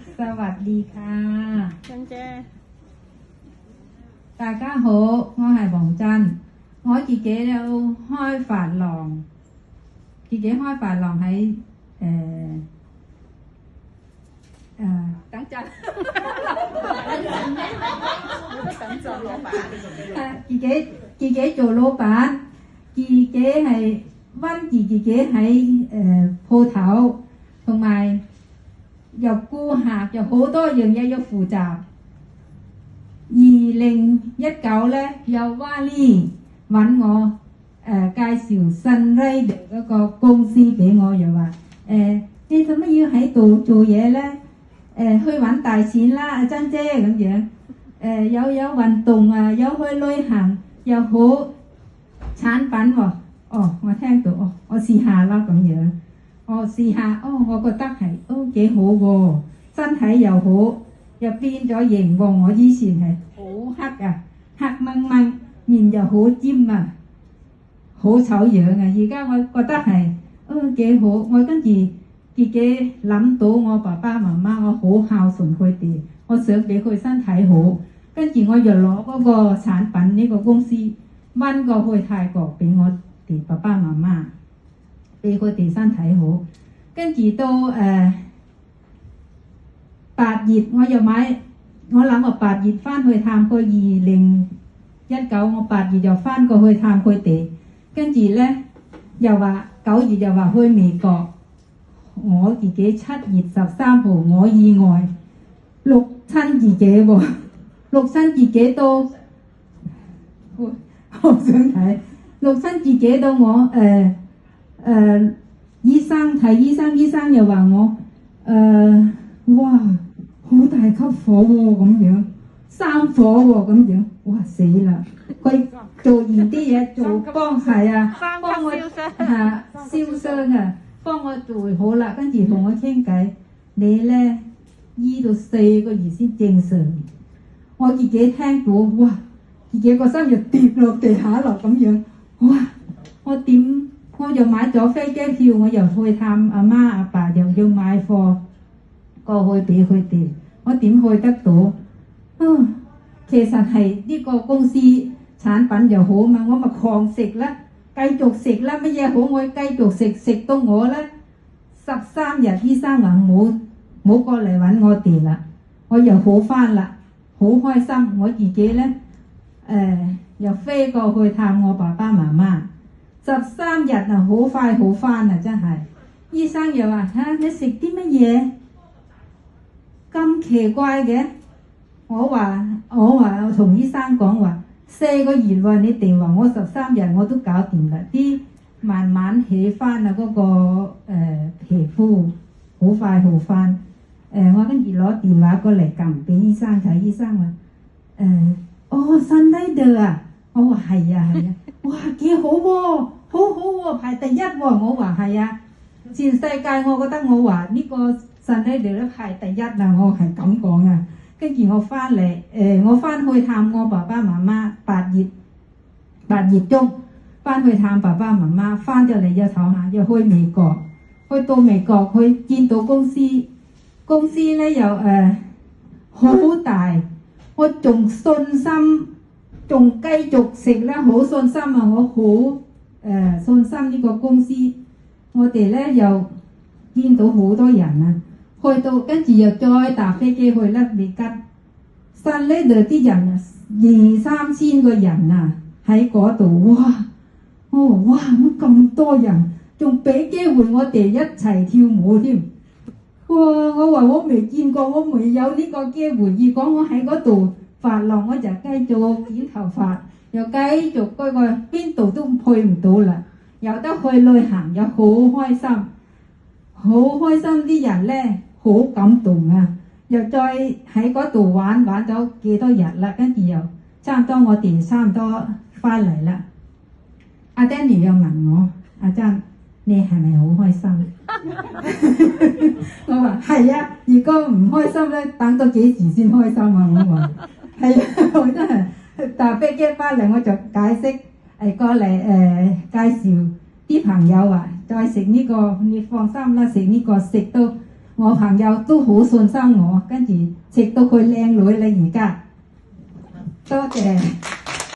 สวัสดีค่ะ珍姐，大家好，我係黃真，我自己有開髮廊，自己開髮廊喺等陣，等陣老闆，自己做老闆，自己係温住自己喺鋪頭，同埋有顧客，有好多樣嘢要負責。2019咧，有 Wally 揾我介紹 Sunrider 嗰個公司俾我，又話你做乜要喺度做嘢咧？去揾大錢啦，阿珍姐咁樣。有運動啊，有去旅行，又好產品喎。哦，我聽到哦，我試下啦咁樣。我試下，我覺得係幾好喎，身體又好，又變咗型喎。我以前係好黑啊，黑掹掹，面又好尖啊，好醜樣啊。而家我覺得係幾好，我跟住自己諗到我爸爸媽媽，我好孝順佢哋，我想俾佢身體好，跟住我又攞嗰個產品呢個公司掹過去泰國俾我哋爸爸媽媽。俾佢哋身體好，跟住到8月我又買，我諗我8月翻去探佢2019，我8月又翻過去探佢哋，跟住咧又話9月又話去美國，我自己7月13號我意外錄親自己喎，錄親自己到，我想睇錄親自己到我醫生睇醫生又話我哇好大級火喎咁樣，生火喎咁樣，哇死啦！佢做完啲嘢幫我燒傷啊，幫我做好啦，跟住同我傾偈，你咧醫到4個月先正常。我自己聽到哇，自己個心就跌落地下落咁樣，哇！我又買咗飛機票，我又去探阿媽阿爸，又要買貨過去俾佢哋，我點去得到？其實係呢個公司產品又好嘛，我咪狂食啦，繼續食啦，乜嘢好我繼續食到我咧13日，醫生話冇過嚟揾我哋啦，我又好返啦，好開心，我自己咧又飛過去探我爸爸媽媽。13日啊，好快好返啊！真係，醫生又話你食啲乜嘢咁奇怪嘅？我同醫生講話4個月喎，你哋話我13日我都搞掂啦，啲慢慢起返啊嗰個皮膚好快好返。我跟住攞電話過嚟撳俾醫生睇，醫生話Sunrider啊，我話係啊，哇幾好喎！好好喎，排第一喎，我話係啊，全世界我覺得我話呢個Sunrider咧排第一啊，我係咁講啊。跟住我翻嚟，我翻去探我爸爸媽媽，8月中翻去探爸爸媽媽，翻咗嚟一唞下，又去美國，去到美國去見到公司咧又好大，我仲信心，仲繼續食咧，好信心啊，我好。信心呢個公司，我哋咧又見到好多人啊，去到跟住又再搭飛機去拉美吉，Sunrider啲人啊2-3千個人啊喺嗰度，哇！咁多人，仲俾機會我哋一齊跳舞添，哇！我話我未見過，我未有呢個機會。如果我喺嗰度髮廊，我就繼續剪頭髮。又繼續嗰個邊度都去唔到啦，有得去旅行又好開心，啲人咧好感動啊！又再喺嗰度玩咗幾多日啦，跟住又差唔多翻嚟啦。阿 Danny 又問我：阿珍，你係咪好開心？我話係啊，如果唔開心咧，等到幾時先開心啊？我話係啊，我真係。搭飛機翻嚟我就解釋過嚟介紹啲朋友啊，再食呢個，你放心啦，食呢個食到我朋友都好信心我，跟住直到佢靚女啦而家，多謝。